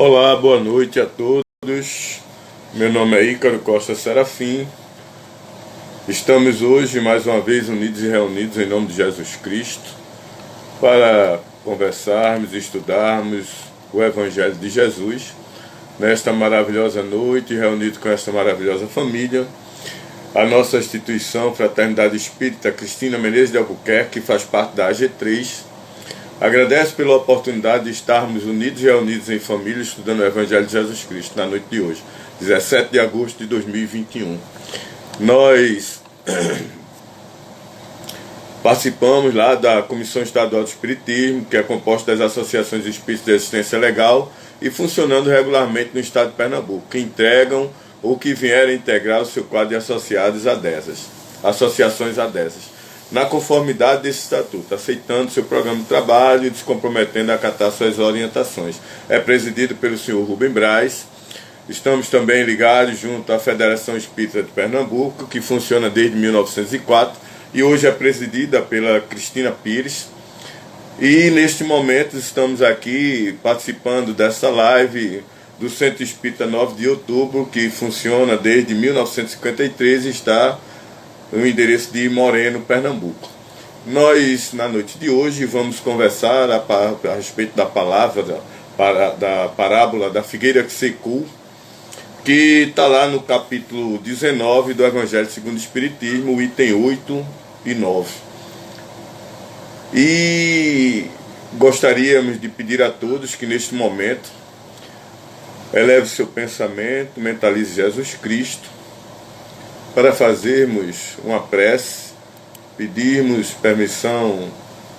Olá, boa noite a todos. Meu nome é Ícaro Costa Serafim. Estamos hoje mais uma vez unidos e reunidos em nome de Jesus Cristo para conversarmos e estudarmos o Evangelho de Jesus nesta maravilhosa noite, reunido com esta maravilhosa família. A nossa instituição Fraternidade Espírita Cristina Menezes de Albuquerque, que faz parte da AG3, agradece pela oportunidade de estarmos unidos e reunidos em família estudando o Evangelho de Jesus Cristo na noite de hoje, 17 de agosto de 2021. Nós participamos lá da Comissão Estadual do Espiritismo, que é composta das associações espíritas de assistência legal e funcionando regularmente no estado de Pernambuco, que entregam ou que vierem integrar o seu quadro de associados associações adesas, na conformidade desse estatuto, aceitando seu programa de trabalho e se comprometendo a acatar suas orientações. É presidido pelo senhor Rubem Braz. Estamos também ligados junto à Federação Espírita de Pernambuco, que funciona desde 1904 e hoje é presidida pela Cristina Pires. E neste momento estamos aqui participando dessa live do Centro Espírita 9 de Outubro, que funciona desde 1953 e está no endereço de Moreno, Pernambuco. Nós, na noite de hoje, vamos conversar a respeito da da parábola da figueira que secou, que está lá no capítulo 19 do Evangelho segundo o Espiritismo, o item 8 e 9. E gostaríamos de pedir a todos que neste momento eleve seu pensamento, mentalize Jesus Cristo, para fazermos uma prece, pedirmos permissão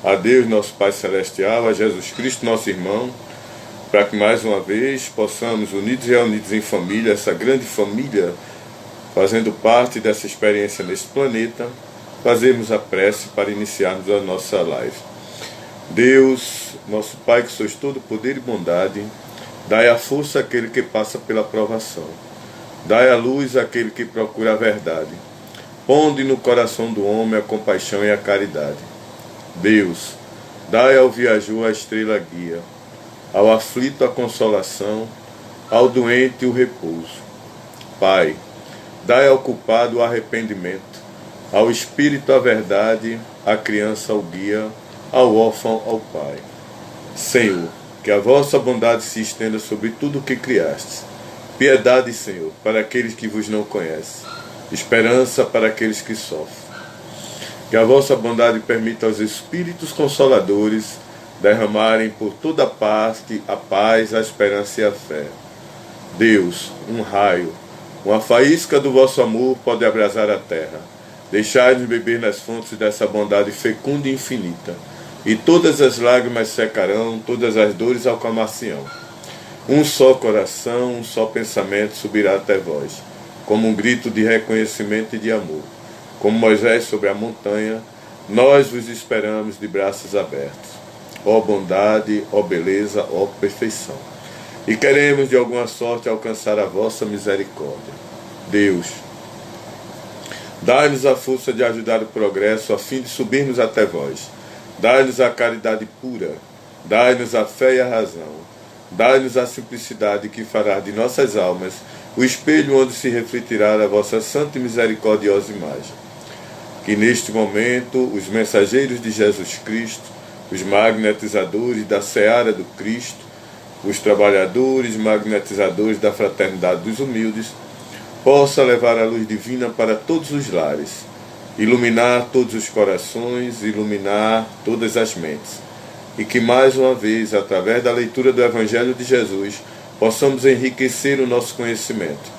a Deus, nosso Pai Celestial, a Jesus Cristo, nosso irmão, para que mais uma vez possamos, unidos e reunidos em família, essa grande família, fazendo parte dessa experiência neste planeta, fazermos a prece para iniciarmos a nossa live. Deus, nosso Pai, que sois todo poder e bondade, dai a força àquele que passa pela provação. Dai a luz àquele que procura a verdade. Ponde no coração do homem a compaixão e a caridade. Deus, dai ao viajor a estrela guia, ao aflito a consolação, ao doente o repouso. Pai, dai ao culpado o arrependimento, ao espírito a verdade, à criança o guia, ao órfão ao Pai. Senhor, que a vossa bondade se estenda sobre tudo o que criastes. Piedade, Senhor, para aqueles que vos não conhecem. Esperança para aqueles que sofrem. Que a vossa bondade permita aos Espíritos Consoladores derramarem por toda parte a paz, a esperança e a fé. Deus, um raio, uma faísca do vosso amor pode abrasar a terra. Deixai-nos beber nas fontes dessa bondade fecunda e infinita. E todas as lágrimas secarão, todas as dores acalmar-se-ão. Um só coração, um só pensamento subirá até vós, como um grito de reconhecimento e de amor. Como Moisés sobre a montanha, nós vos esperamos de braços abertos. Ó bondade, ó beleza, ó perfeição. E queremos de alguma sorte alcançar a vossa misericórdia. Deus, dai-nos a força de ajudar o progresso a fim de subirmos até vós. Dai-nos a caridade pura, dai-nos a fé e a razão. Dai-nos a simplicidade que fará de nossas almas o espelho onde se refletirá a vossa santa e misericordiosa imagem. Que neste momento os mensageiros de Jesus Cristo, os magnetizadores da seara do Cristo, os trabalhadores magnetizadores da fraternidade dos humildes, possa levar a luz divina para todos os lares, iluminar todos os corações, iluminar todas as mentes. E que mais uma vez, através da leitura do Evangelho de Jesus, possamos enriquecer o nosso conhecimento.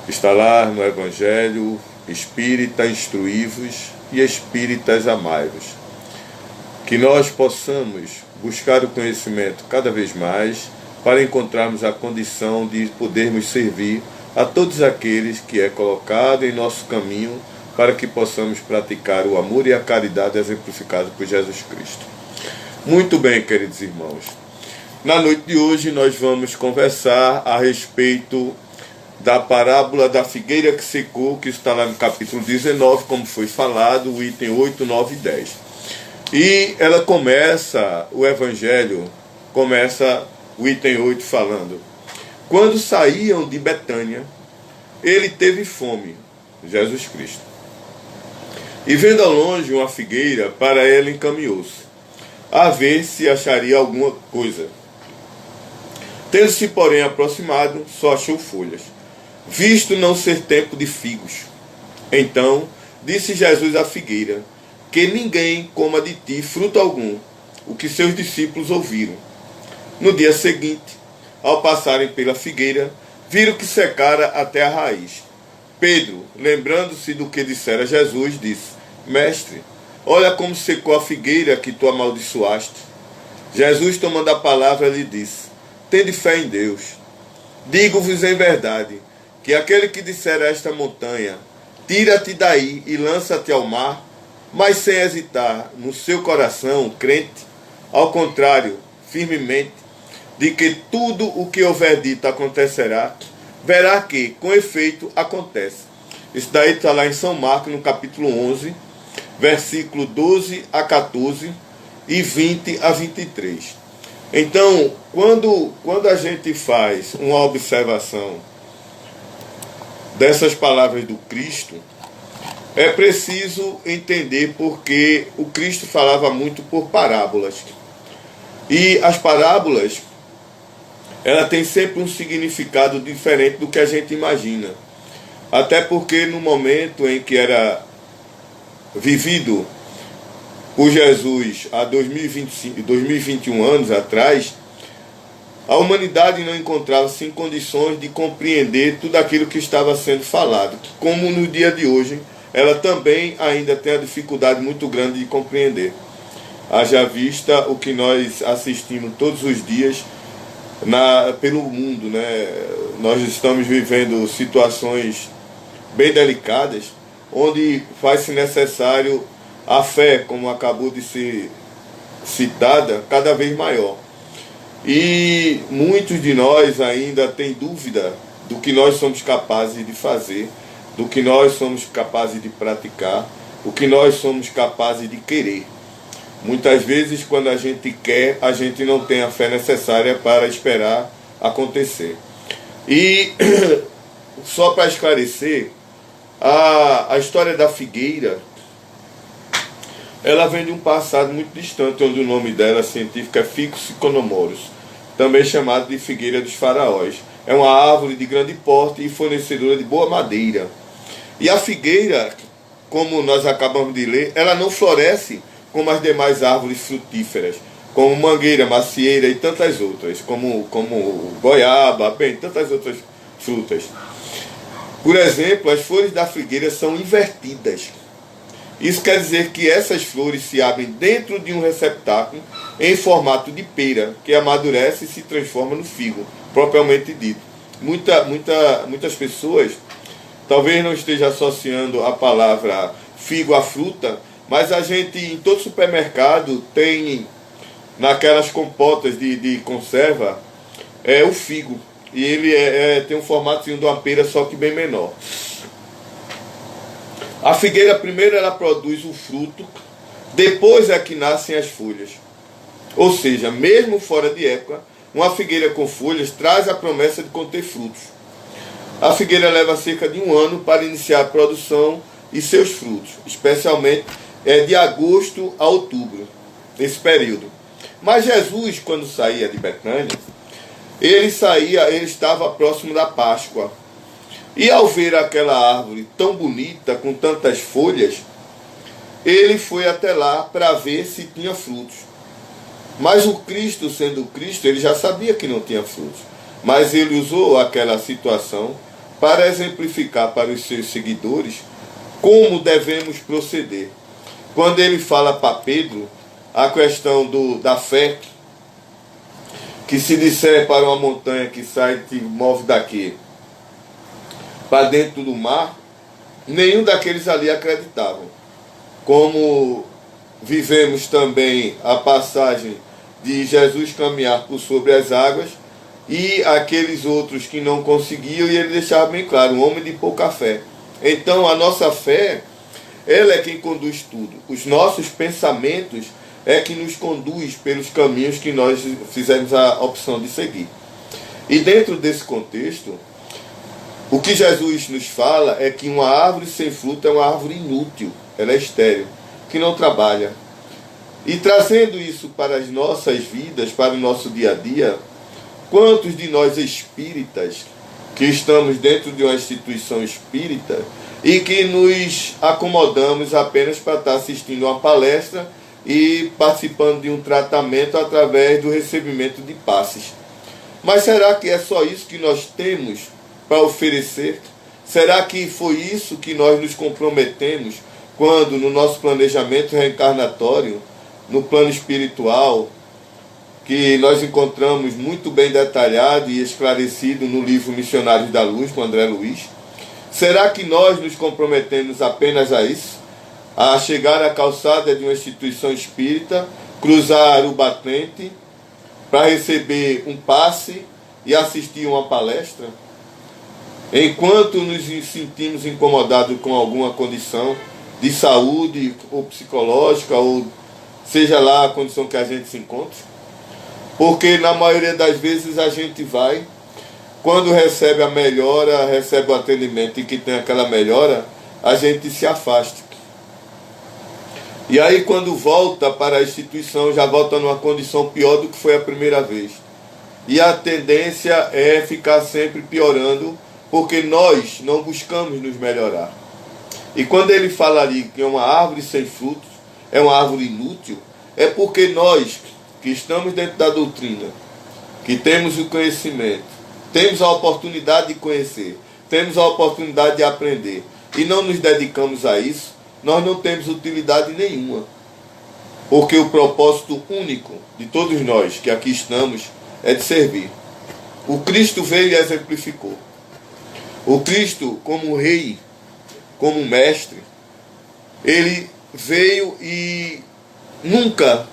Está lá no Evangelho: Espírita, instruí-vos, e Espíritas, amai-vos. Que nós possamos buscar o conhecimento cada vez mais, para encontrarmos a condição de podermos servir a todos aqueles que é colocado em nosso caminho, para que possamos praticar o amor e a caridade exemplificados por Jesus Cristo. Muito bem, queridos irmãos. Na noite de hoje nós vamos conversar a respeito da parábola da figueira que secou, que está lá no capítulo 19, como foi falado, o item 8, 9 e 10. E ela começa, o Evangelho começa o item 8 falando: quando saíam de Betânia, ele teve fome, Jesus Cristo. E vendo ao longe uma figueira, para ela encaminhou-se, a ver se acharia alguma coisa. Tendo-se, porém, aproximado, só achou folhas, visto não ser tempo de figos. Então disse Jesus à figueira: que ninguém coma de ti fruto algum, o que seus discípulos ouviram. No dia seguinte, ao passarem pela figueira, viram que secara até a raiz. Pedro, lembrando-se do que dissera Jesus, disse: Mestre, olha como secou a figueira que tu amaldiçoaste. Jesus, tomando a palavra, lhe disse: tende fé em Deus. Digo-vos em verdade, que aquele que disser a esta montanha: tira-te daí e lança-te ao mar, mas sem hesitar no seu coração, crente, ao contrário, firmemente, de que tudo o que houver dito acontecerá, verá que, com efeito, acontece. Isso daí está lá em São Marcos, no capítulo 11, versículo 12 a 14 e 20 a 23. Então, quando a gente faz uma observação dessas palavras do Cristo, é preciso entender porque o Cristo falava muito por parábolas. E as parábolas, ela tem sempre um significado diferente do que a gente imagina. Até porque no momento em que era vivido por Jesus há 2021 anos atrás, a humanidade não encontrava-se em condições de compreender tudo aquilo que estava sendo falado. Como no dia de hoje, ela também ainda tem a dificuldade muito grande de compreender. Haja vista o que nós assistimos todos os dias pelo mundo, né? Nós estamos vivendo situações bem delicadas, onde faz-se necessário a fé, como acabou de ser citada, cada vez maior. E muitos de nós ainda têm dúvida do que nós somos capazes de fazer, do que nós somos capazes de praticar, o que nós somos capazes de querer. Muitas vezes, quando a gente quer, a gente não tem a fé necessária para esperar acontecer. E, só para esclarecer, a história da figueira, ela vem de um passado muito distante, onde o nome dela científico é Ficus economoros, também chamado de figueira dos faraós. É uma árvore de grande porte e fornecedora de boa madeira. E a figueira, como nós acabamos de ler, ela não floresce como as demais árvores frutíferas, como mangueira, macieira e tantas outras, como goiaba, bem, tantas outras frutas. Por exemplo, as flores da figueira são invertidas. Isso quer dizer que essas flores se abrem dentro de um receptáculo em formato de pera, que amadurece e se transforma no figo, propriamente dito. Muitas pessoas talvez não estejam associando a palavra figo à fruta, mas a gente, em todo supermercado, tem naquelas compotas de conserva, o figo. E ele tem um formato de uma pera, só que bem menor. A figueira, primeiro, ela produz o fruto, depois é que nascem as folhas. Ou seja, mesmo fora de época, uma figueira com folhas traz a promessa de conter frutos. A figueira leva cerca de 1 ano para iniciar a produção e seus frutos, especialmente de agosto a outubro, nesse período. Mas Jesus, quando saía de Betânia, ele estava próximo da Páscoa. E ao ver aquela árvore tão bonita, com tantas folhas, ele foi até lá para ver se tinha frutos. Mas o Cristo, sendo o Cristo, ele já sabia que não tinha frutos. Mas ele usou aquela situação para exemplificar para os seus seguidores como devemos proceder. Quando ele fala para Pedro a questão da fé, que se disser para uma montanha que sai e te move daqui para dentro do mar, nenhum daqueles ali acreditavam. Como vivemos também a passagem de Jesus caminhar por sobre as águas e aqueles outros que não conseguiam, e ele deixava bem claro, um homem de pouca fé. Então a nossa fé, ela é quem conduz tudo. Os nossos pensamentos é que nos conduz pelos caminhos que nós fizemos a opção de seguir. E dentro desse contexto, o que Jesus nos fala é que uma árvore sem fruto é uma árvore inútil, ela é estéril, que não trabalha. E trazendo isso para as nossas vidas, para o nosso dia a dia, quantos de nós espíritas que estamos dentro de uma instituição espírita e que nos acomodamos apenas para estar assistindo uma palestra e participando de um tratamento através do recebimento de passes? Mas será que é só isso que nós temos para oferecer? Será que foi isso que nós nos comprometemos quando no nosso planejamento reencarnatório, no plano espiritual, que nós encontramos muito bem detalhado e esclarecido no livro Missionários da Luz, com André Luiz? Será que nós nos comprometemos apenas a isso? A chegar à calçada de uma instituição espírita, cruzar o batente para receber um passe e assistir uma palestra? Enquanto nos sentimos incomodados com alguma condição de saúde ou psicológica, ou seja lá a condição que a gente se encontre? Porque na maioria das vezes a gente vai, quando recebe a melhora, recebe o atendimento e que tem aquela melhora, a gente se afasta. E aí quando volta para a instituição, já volta numa condição pior do que foi a primeira vez. E a tendência é ficar sempre piorando, porque nós não buscamos nos melhorar. E quando ele fala ali que é uma árvore sem frutos, é uma árvore inútil, é porque nós que estamos dentro da doutrina, que temos o conhecimento, temos a oportunidade de conhecer, temos a oportunidade de aprender, e não nos dedicamos a isso, nós não temos utilidade nenhuma. Porque o propósito único de todos nós que aqui estamos é de servir. O Cristo veio e exemplificou. O Cristo, como rei, como mestre, ele veio e nunca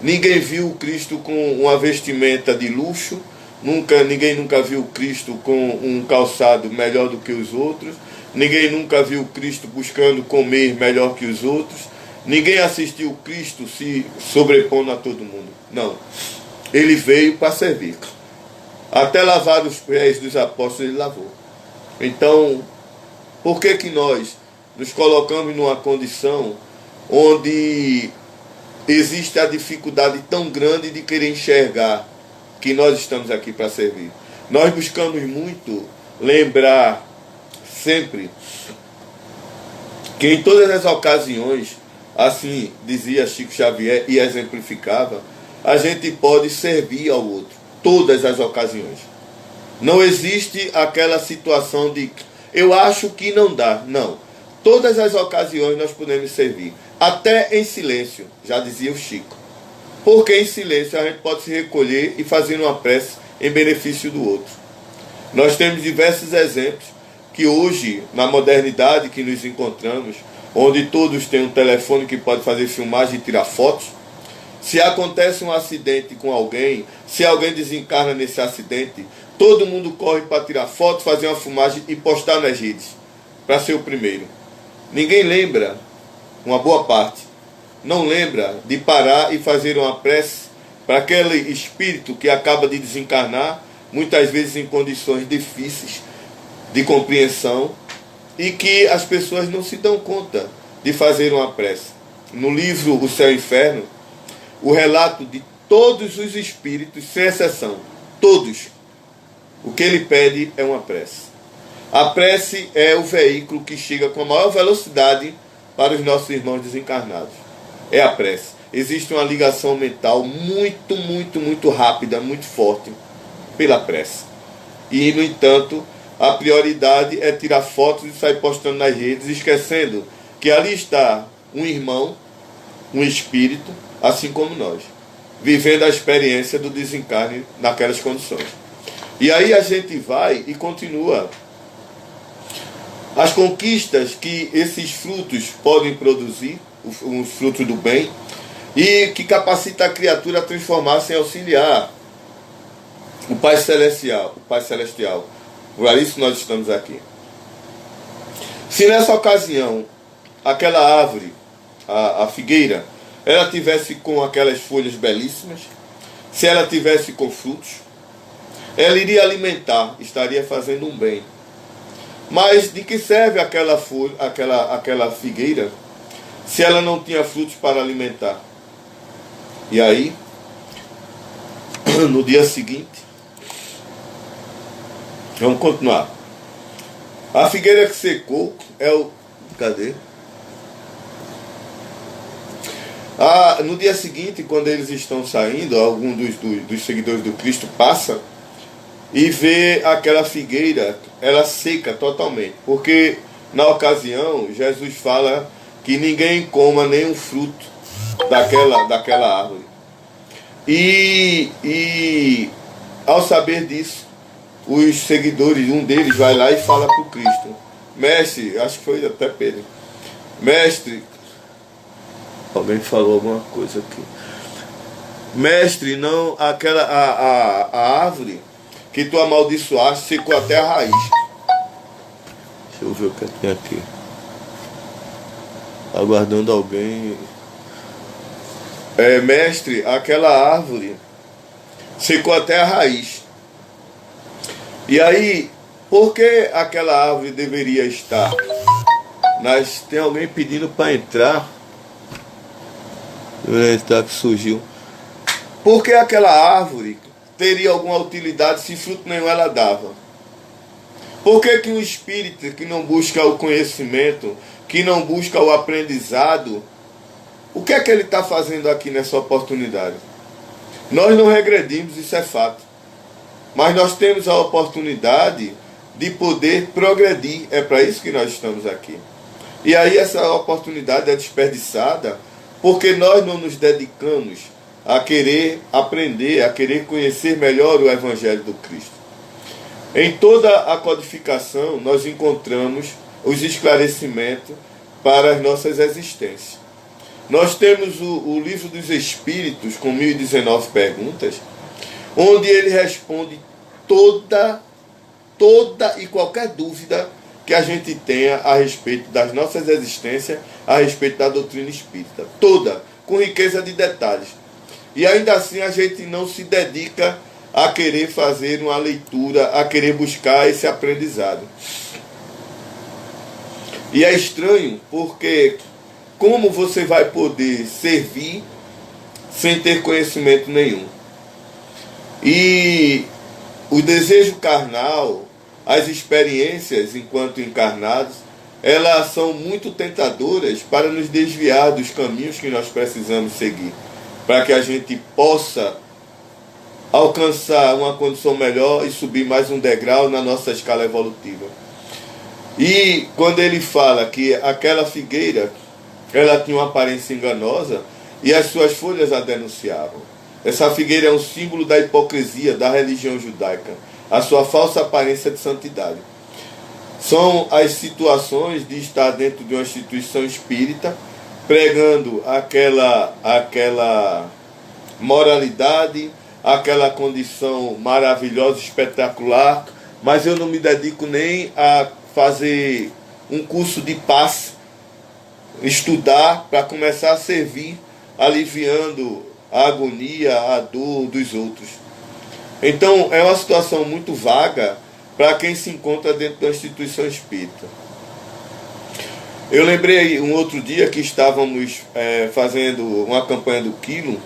ninguém viu o Cristo com uma vestimenta de luxo, ninguém nunca viu o Cristo com um calçado melhor do que os outros, ninguém nunca viu o Cristo buscando comer melhor que os outros, ninguém assistiu o Cristo se sobrepondo a todo mundo. Não. Ele veio para servir. Até lavar os pés dos apóstolos ele lavou. Então, por que nós nos colocamos numa condição onde existe a dificuldade tão grande de querer enxergar que nós estamos aqui para servir? Nós buscamos muito lembrar sempre que em todas as ocasiões, assim dizia Chico Xavier e exemplificava, a gente pode servir ao outro. Todas as ocasiões. Não existe aquela situação de eu acho que não dá. Não. Todas as ocasiões nós podemos servir. Até em silêncio, já dizia o Chico. Porque em silêncio a gente pode se recolher e fazer uma prece em benefício do outro. Nós temos diversos exemplos que hoje, na modernidade que nos encontramos, onde todos têm um telefone que pode fazer filmagem e tirar fotos, se acontece um acidente com alguém, se alguém desencarna nesse acidente, todo mundo corre para tirar foto, fazer uma filmagem e postar nas redes, para ser o primeiro. Ninguém lembra, uma boa parte, não lembra de parar e fazer uma prece para aquele espírito que acaba de desencarnar, muitas vezes em condições difíceis de compreensão, e que as pessoas não se dão conta de fazer uma prece. No livro O Céu e o Inferno, o relato de todos os espíritos, sem exceção, todos, o que ele pede é uma prece. A prece é o veículo que chega com a maior velocidade para os nossos irmãos desencarnados. É a prece. Existe uma ligação mental muito rápida, muito forte pela prece. E, no entanto, a prioridade é tirar fotos e sair postando nas redes, esquecendo que ali está um irmão, um espírito, assim como nós, vivendo a experiência do desencarne naquelas condições. E aí a gente vai e continua. As conquistas que esses frutos podem produzir, os frutos do bem, e que capacita a criatura a transformar-se em auxiliar o Pai Celestial. Por isso nós estamos aqui. Se nessa ocasião aquela árvore, a figueira, ela tivesse com aquelas folhas belíssimas, se ela tivesse com frutos, ela iria alimentar, estaria fazendo um bem. Mas de que serve aquela folha, aquela figueira, se ela não tinha frutos para alimentar? E aí, no dia seguinte, vamos continuar. A figueira que secou é o... Cadê? No dia seguinte, quando eles estão saindo, algum dos seguidores do Cristo passa e vê aquela figueira, ela seca totalmente. Porque na ocasião, Jesus fala que ninguém coma nenhum fruto daquela árvore. E ao saber disso, os seguidores, um deles vai lá e fala para o Cristo: mestre, acho que foi até Pedro, mestre, alguém falou alguma coisa aqui, mestre, não, a árvore que tu amaldiçoaste secou até a raiz. Deixa eu ver o que tem aqui. Aguardando alguém. Mestre, aquela árvore secou até a raiz. E aí, por que aquela árvore deveria estar? Tem alguém pedindo para entrar. Tá, que surgiu. Por que aquela árvore teria alguma utilidade se fruto nenhum ela dava? Por que um espírito que não busca o conhecimento, que não busca o aprendizado, o que é que ele está fazendo aqui nessa oportunidade? Nós não regredimos, isso é fato. Mas nós temos a oportunidade de poder progredir. É para isso que nós estamos aqui. E aí essa oportunidade é desperdiçada porque nós não nos dedicamos a querer aprender, a querer conhecer melhor o Evangelho do Cristo. Em toda a codificação nós encontramos os esclarecimentos para as nossas existências. Nós temos o Livro dos Espíritos com 1019 perguntas, onde ele responde toda e qualquer dúvida que a gente tenha a respeito das nossas existências, a respeito da doutrina espírita. Toda, com riqueza de detalhes. E ainda assim a gente não se dedica a querer fazer uma leitura, a querer buscar esse aprendizado. E é estranho, porque como você vai poder servir sem ter conhecimento nenhum? E o desejo carnal, as experiências enquanto encarnados, elas são muito tentadoras para nos desviar dos caminhos que nós precisamos seguir, para que a gente possa alcançar uma condição melhor e subir mais um degrau na nossa escala evolutiva. E quando ele fala que aquela figueira, ela tinha uma aparência enganosa e as suas folhas a denunciavam. Essa figueira é um símbolo da hipocrisia da religião judaica, a sua falsa aparência de santidade. São as situações de estar dentro de uma instituição espírita, pregando aquela moralidade, aquela condição maravilhosa, espetacular, mas eu não me dedico nem a fazer um curso de paz, estudar para começar a servir, aliviando a agonia, a dor dos outros. Então é uma situação muito vaga para quem se encontra dentro da instituição espírita. Eu lembrei um outro dia que estávamos fazendo uma campanha do Quilo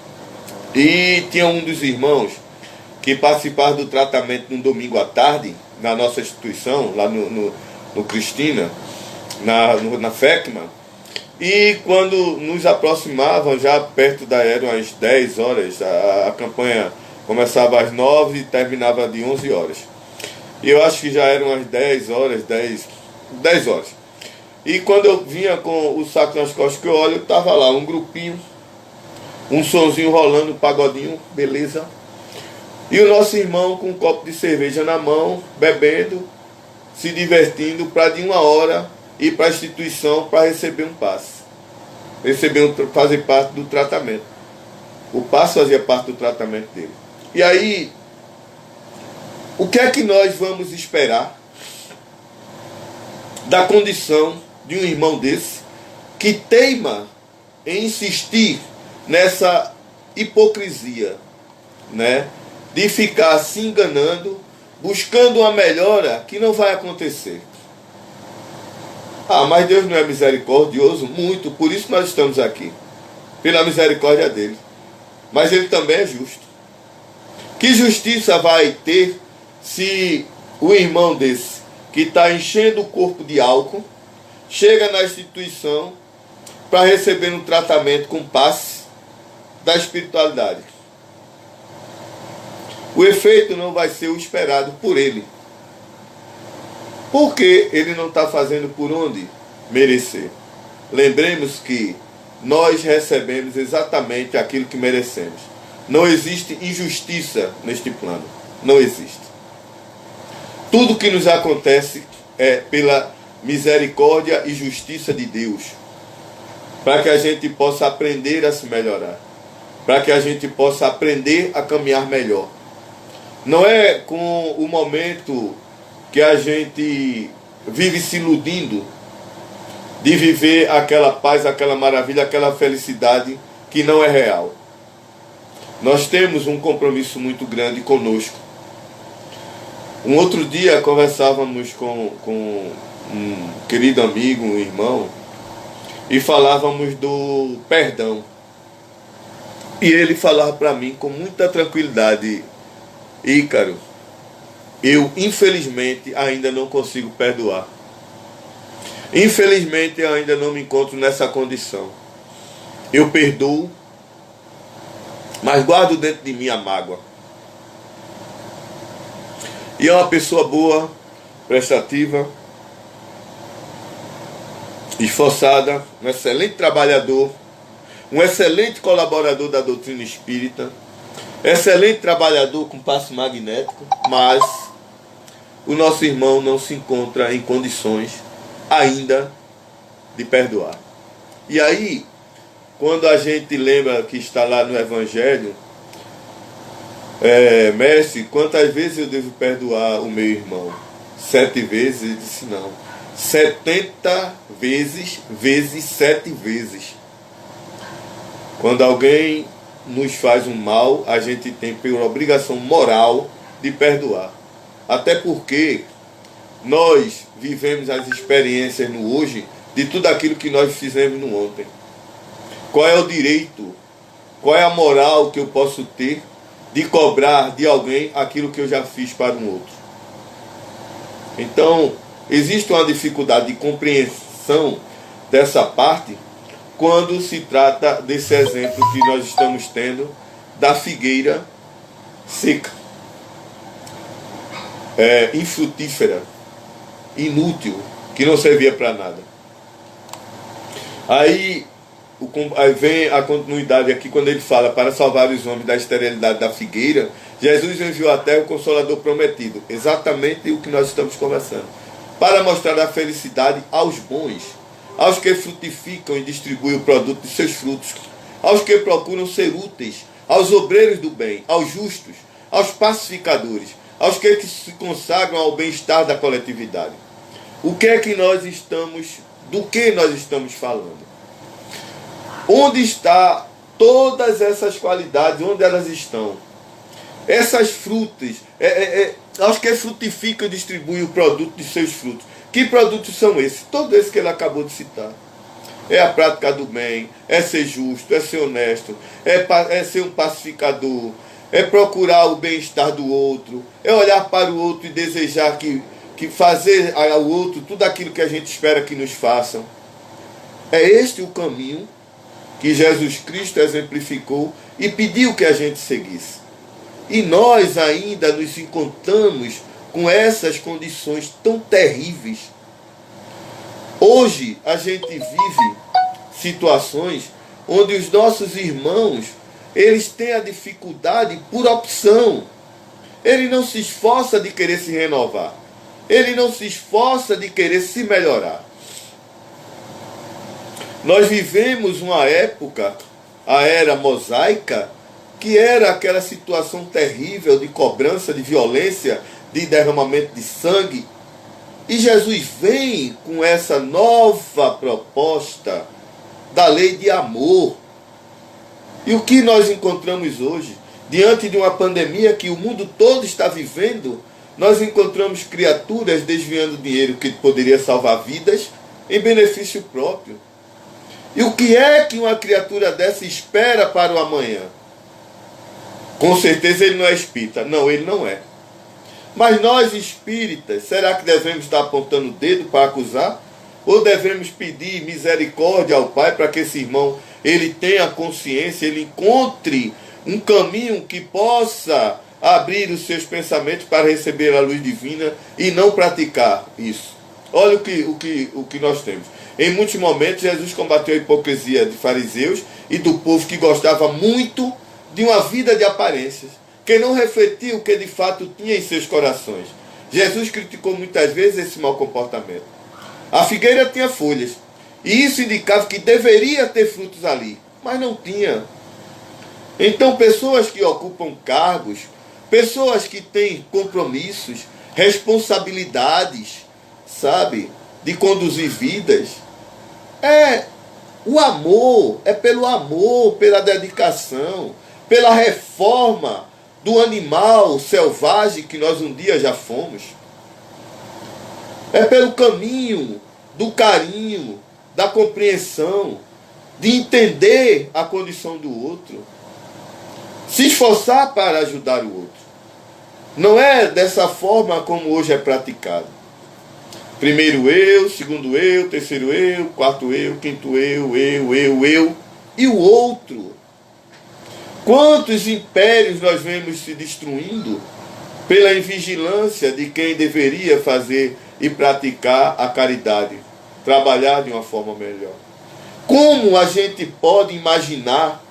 e tinha um dos irmãos que participava do tratamento no domingo à tarde na nossa instituição, lá no Cristina, na FECMA. E quando nos aproximavam, já perto eram as 10 horas, a campanha começava às 9 e terminava de 11 horas. E eu acho que já eram as 10 horas. E quando eu vinha com o saco nas costas que eu olho, estava lá um grupinho, um sonzinho rolando, um pagodinho, beleza. E o nosso irmão com um copo de cerveja na mão, bebendo, se divertindo, para de 1 hora ir para a instituição para receber um passe. Fazer parte do tratamento. O passe fazia parte do tratamento dele. E aí, o que é que nós vamos esperar da condição de um irmão desse que teima em insistir nessa hipocrisia, né? De ficar se enganando, buscando uma melhora que não vai acontecer. Ah, mas Deus não é misericordioso? Muito, por isso nós estamos aqui, pela misericórdia dele. Mas ele também é justo. Que justiça vai ter se o irmão desse, que está enchendo o corpo de álcool, chega na instituição para receber um tratamento com passe da espiritualidade? O efeito não vai ser o esperado por ele. Porque ele não está fazendo por onde merecer. Lembremos que nós recebemos exatamente aquilo que merecemos. Não existe injustiça neste plano. Não existe. Tudo que nos acontece é pela misericórdia e justiça de Deus. Para que a gente possa aprender a se melhorar. Para que a gente possa aprender a caminhar melhor. Não é com o momento que a gente vive se iludindo de viver aquela paz, aquela maravilha, aquela felicidade que não é real. Nós temos um compromisso muito grande conosco. Um outro dia conversávamos com um querido amigo, um irmão, e falávamos do perdão. E ele falava para mim com muita tranquilidade: Ícaro, eu infelizmente ainda não consigo perdoar. Infelizmente eu ainda não me encontro nessa condição. Eu perdoo, mas guardo dentro de mim a mágoa. E é uma pessoa boa, prestativa, esforçada, um excelente trabalhador, um excelente colaborador da doutrina espírita, excelente trabalhador com passe magnético, mas o nosso irmão não se encontra em condições ainda de perdoar. E aí, quando a gente lembra que está lá no Evangelho, mestre, quantas vezes eu devo perdoar o meu irmão? 7 vezes? Ele disse não. 70 vezes, vezes 7 vezes. Quando alguém nos faz um mal, a gente tem por obrigação moral de perdoar. Até porque nós vivemos as experiências no hoje de tudo aquilo que nós fizemos no ontem. Qual é o direito, qual é a moral que eu posso ter de cobrar de alguém aquilo que eu já fiz para um outro? Então, existe uma dificuldade de compreensão dessa parte quando se trata desse exemplo que nós estamos tendo da figueira seca, infrutífera, inútil, que não servia para nada. Aí vem a continuidade aqui quando ele fala: para salvar os homens da esterilidade da figueira, Jesus enviou à terra o Consolador prometido. Exatamente o que nós estamos conversando. Para mostrar a felicidade aos bons, aos que frutificam e distribuem o produto de seus frutos, aos que procuram ser úteis, aos obreiros do bem, aos justos, aos pacificadores, aos que se consagram ao bem-estar da coletividade. O que é que nós estamos, do que nós estamos falando? Onde está todas essas qualidades, onde elas estão? Essas frutas, aos que frutificam e distribuem o produto de seus frutos. Que produtos são esses? Todos esses que ele acabou de citar. É a prática do bem, é ser justo, é ser honesto, é ser um pacificador, é procurar o bem-estar do outro, é olhar para o outro e desejar que fazer ao outro tudo aquilo que a gente espera que nos façam. É este o caminho que Jesus Cristo exemplificou e pediu que a gente seguisse. E nós ainda nos encontramos com essas condições tão terríveis. Hoje a gente vive situações onde os nossos irmãos, eles têm a dificuldade por opção. Ele não se esforça de querer se renovar. Ele não se esforça de querer se melhorar. Nós vivemos uma época, a era mosaica, que era aquela situação terrível de cobrança, de violência, de derramamento de sangue. E Jesus vem com essa nova proposta da lei de amor. E o que nós encontramos hoje, diante de uma pandemia que o mundo todo está vivendo, nós encontramos criaturas desviando dinheiro que poderia salvar vidas em benefício próprio. E o que é que uma criatura dessa espera para o amanhã? Com certeza ele não é espírita. Não, ele não é. Mas nós espíritas, será que devemos estar apontando o dedo para acusar? Ou devemos pedir misericórdia ao Pai para que esse irmão ele tenha consciência, ele encontre um caminho que possa abrir os seus pensamentos para receber a luz divina e não praticar isso? Olha o que nós temos. Em muitos momentos, Jesus combateu a hipocrisia de fariseus e do povo que gostava muito de uma vida de aparências, que não refletia o que de fato tinha em seus corações. Jesus criticou muitas vezes esse mau comportamento. A figueira tinha folhas, e isso indicava que deveria ter frutos ali, mas não tinha. Então, pessoas que ocupam cargos, pessoas que têm compromissos, responsabilidades, sabe, de conduzir vidas, o amor, é pelo amor, pela dedicação, pela reforma do animal selvagem que nós um dia já fomos. É pelo caminho do carinho, da compreensão, de entender a condição do outro, se esforçar para ajudar o outro. Não é dessa forma como hoje é praticado. Primeiro eu, segundo eu, terceiro eu, quarto eu, quinto eu e o outro. Quantos impérios nós vemos se destruindo pela invigilância de quem deveria fazer e praticar a caridade, trabalhar de uma forma melhor. Como a gente pode imaginar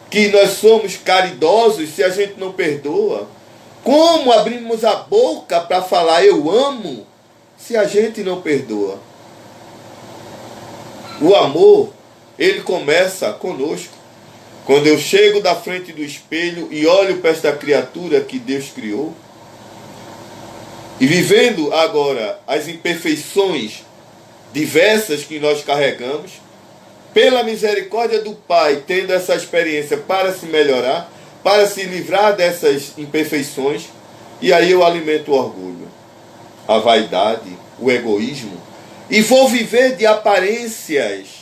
que nós somos caridosos se a gente não perdoa? Como abrimos a boca para falar eu amo se a gente não perdoa? O amor, ele começa conosco. Quando eu chego da frente do espelho e olho para esta criatura que Deus criou, e vivendo agora as imperfeições diversas que nós carregamos, pela misericórdia do Pai, tendo essa experiência para se melhorar, para se livrar dessas imperfeições, e aí eu alimento o orgulho, a vaidade, o egoísmo, e vou viver de aparências.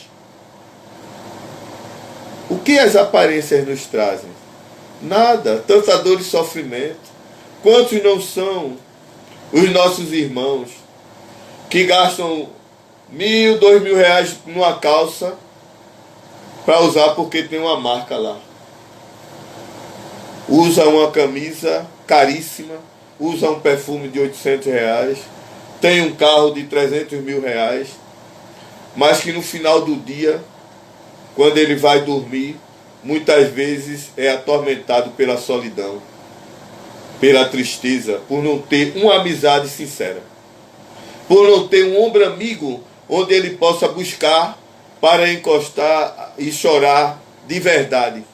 O que as aparências nos trazem? Nada, tanta dor e sofrimento. Quantos não são os nossos irmãos que gastam 1.000, 2.000 reais numa calça para usar porque tem uma marca lá? Usa uma camisa caríssima, usa um perfume de 800 reais, tem um carro de 300 mil reais, mas que no final do dia, quando ele vai dormir, muitas vezes é atormentado pela solidão, pela tristeza, por não ter uma amizade sincera, por não ter um ombro amigo onde ele possa buscar para encostar e chorar de verdade.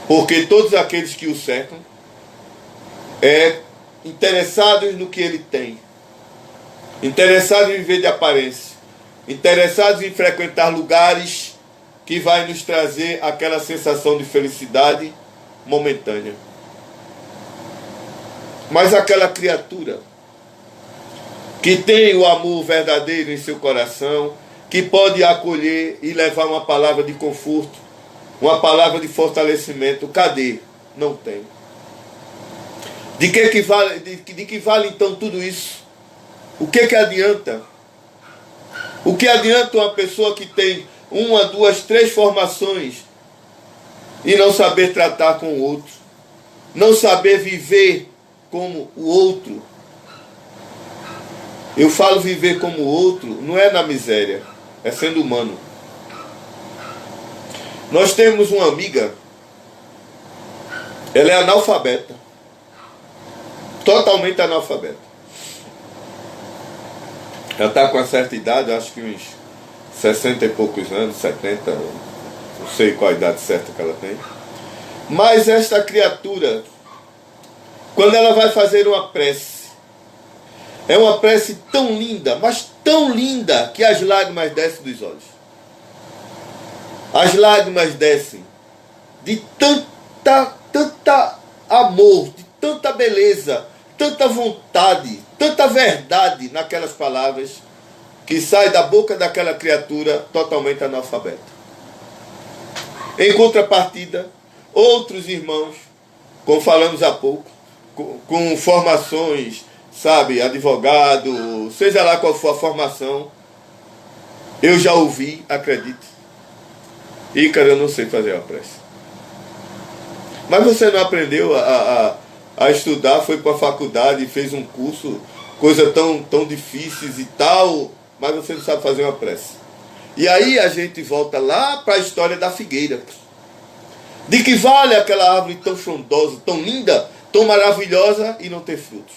Porque todos aqueles que o cercam interessados no que ele tem, interessados em viver de aparência, interessados em frequentar lugares que vai nos trazer aquela sensação de felicidade momentânea. Mas aquela criatura que tem o amor verdadeiro em seu coração, que pode acolher e levar uma palavra de conforto, uma palavra de fortalecimento, cadê? Não tem. De que vale então tudo isso? O que adianta? O que adianta uma pessoa que tem 1, 2, 3 formações e não saber tratar com o outro, não saber viver como o outro? Eu falo viver como o outro, não é na miséria, é sendo humano. Nós temos uma amiga, ela é analfabeta, totalmente analfabeta. Ela está com uma certa idade, acho que uns 60 e poucos anos, 70, não sei qual a idade certa que ela tem. Mas esta criatura, quando ela vai fazer uma prece, é uma prece tão linda, mas tão linda, que as lágrimas descem dos olhos. As lágrimas descem de tanta amor, de tanta beleza, tanta vontade, tanta verdade naquelas palavras que sai da boca daquela criatura totalmente analfabeta. Em contrapartida, outros irmãos, como falamos há pouco, com formações, sabe, advogado, seja lá qual for a formação, eu já ouvi, acredite, Ícaro, eu não sei fazer a prece. Mas você não aprendeu a estudar, foi para a faculdade, fez um curso, coisa tão difíceis e tal, mas você não sabe fazer uma prece. E aí a gente volta lá para a história da figueira. De que vale aquela árvore tão frondosa, tão linda, tão maravilhosa e não ter frutos?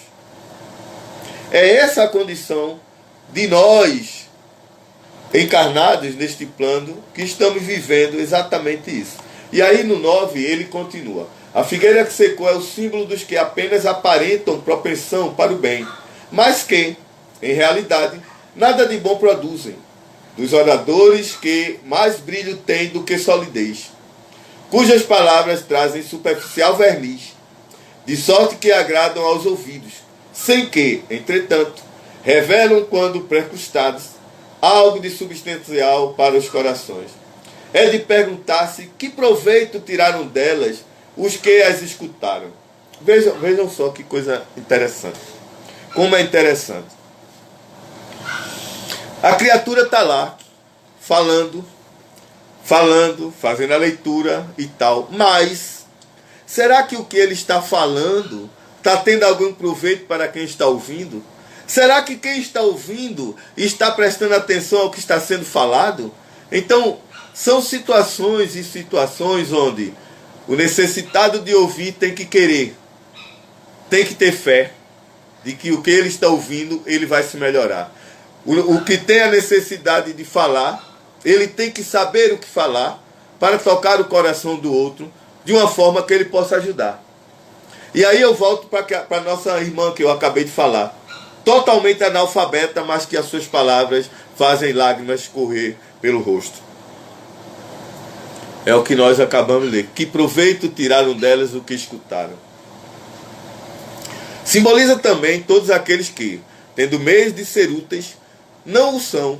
É essa a condição de nós, encarnados neste plano, que estamos vivendo exatamente isso. E aí no 9 ele continua. A figueira que secou é o símbolo dos que apenas aparentam propensão para o bem, mas que, em realidade, nada de bom produzem. Dos oradores que mais brilho têm do que solidez, cujas palavras trazem superficial verniz, de sorte que agradam aos ouvidos, sem que, entretanto, revelam, quando precustados, algo de substancial para os corações. É de perguntar-se que proveito tiraram delas os que as escutaram. Vejam só que coisa interessante. Como é interessante. A criatura está lá, falando, fazendo a leitura e tal. Mas, será que o que ele está falando está tendo algum proveito para quem está ouvindo? Será que quem está ouvindo está prestando atenção ao que está sendo falado? Então, são situações e situações onde o necessitado de ouvir tem que querer, tem que ter fé de que o que ele está ouvindo, ele vai se melhorar. O que tem a necessidade de falar, ele tem que saber o que falar para tocar o coração do outro de uma forma que ele possa ajudar. E aí eu volto para a nossa irmã que eu acabei de falar. Totalmente analfabeta, mas que as suas palavras fazem lágrimas correr pelo rosto. É o que nós acabamos de ler. Que proveito tiraram delas o que escutaram? Simboliza também todos aqueles que, tendo meios de ser úteis, não o são.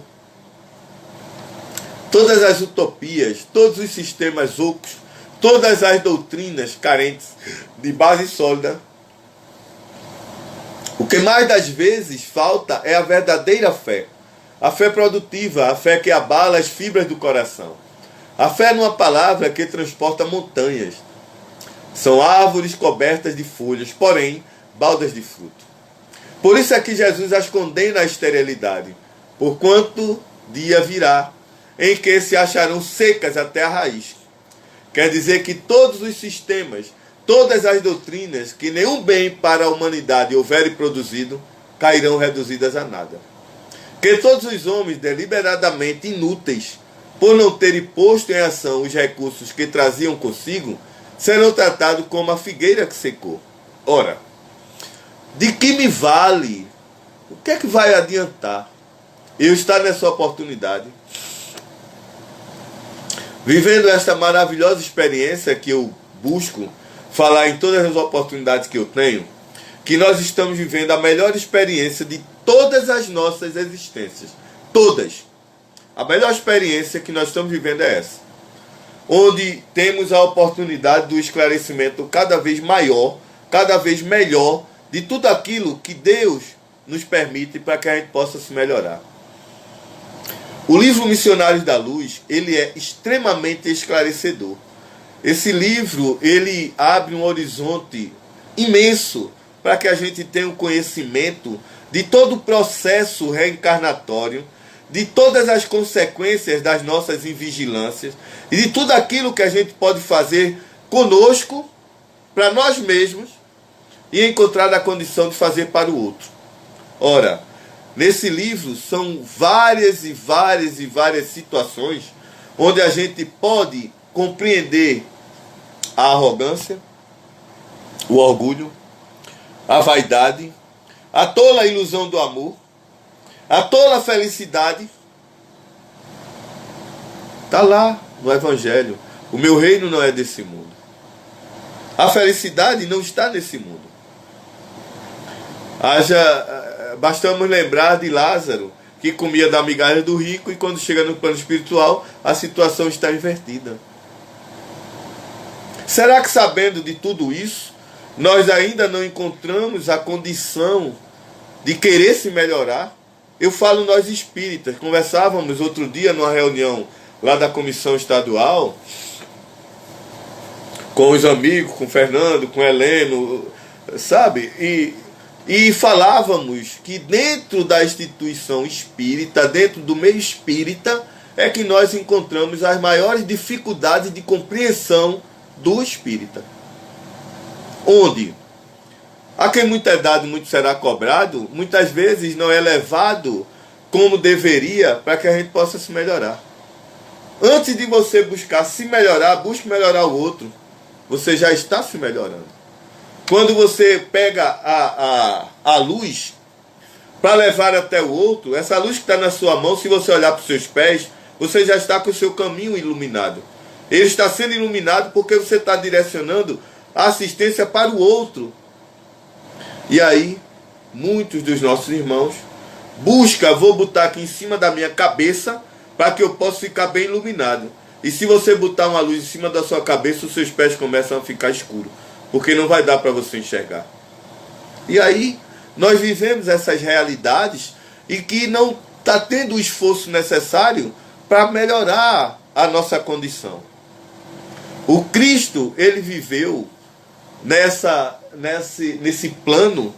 Todas as utopias, todos os sistemas ocos, todas as doutrinas carentes de base sólida. O que mais das vezes falta é a verdadeira fé. A fé produtiva, a fé que abala as fibras do coração. A fé numa palavra que transporta montanhas. São árvores cobertas de folhas, porém, baldas de fruto. Por isso é que Jesus as condena à esterilidade. Porquanto dia virá em que se acharão secas até a raiz. Quer dizer que todos os sistemas, todas as doutrinas que nenhum bem para a humanidade houverem produzido, cairão reduzidas a nada. Que todos os homens deliberadamente inúteis, por não terem posto em ação os recursos que traziam consigo, serão tratados como a figueira que secou. Ora, de que me vale? O que é que vai adiantar eu estar nessa oportunidade, vivendo esta maravilhosa experiência que eu busco falar em todas as oportunidades que eu tenho, que nós estamos vivendo a melhor experiência de todas as nossas existências. Todas. A melhor experiência que nós estamos vivendo é essa. Onde temos a oportunidade do esclarecimento cada vez maior, cada vez melhor, de tudo aquilo que Deus nos permite para que a gente possa se melhorar. O livro Missionários da Luz, ele é extremamente esclarecedor. Esse livro, ele abre um horizonte imenso para que a gente tenha um conhecimento de todo o processo reencarnatório, de todas as consequências das nossas invigilâncias e de tudo aquilo que a gente pode fazer conosco, para nós mesmos, e encontrar a condição de fazer para o outro. Ora, nesse livro são várias e várias e várias situações onde a gente pode compreender a arrogância, o orgulho, a vaidade, a tola ilusão do amor, a tola felicidade. Está lá no Evangelho. O meu reino não é desse mundo. A felicidade não está nesse mundo. Bastamos lembrar de Lázaro, que comia da migalha do rico, e quando chega no plano espiritual, a situação está invertida. Será que, sabendo de tudo isso, nós ainda não encontramos a condição de querer se melhorar? Eu falo nós espíritas. Conversávamos outro dia numa reunião lá da comissão estadual, com os amigos, com o Fernando, com o Heleno, sabe? E falávamos que dentro da instituição espírita, dentro do meio espírita, é que nós encontramos as maiores dificuldades de compreensão do espírita. Onde a quem muito é dado, muito será cobrado, muitas vezes não é levado como deveria para que a gente possa se melhorar. Antes de você buscar se melhorar, busque melhorar o outro. Você já está se melhorando. Quando você pega a luz para levar até o outro, essa luz que está na sua mão, se você olhar para os seus pés, você já está com o seu caminho iluminado. Ele está sendo iluminado porque você está direcionando a assistência para o outro. E aí, muitos dos nossos irmãos buscam, vou botar aqui em cima da minha cabeça para que eu possa ficar bem iluminado. E se você botar uma luz em cima da sua cabeça, os seus pés começam a ficar escuros, porque não vai dar para você enxergar. E aí, nós vivemos essas realidades e que não está tendo o esforço necessário para melhorar a nossa condição. O Cristo, ele viveu nesse plano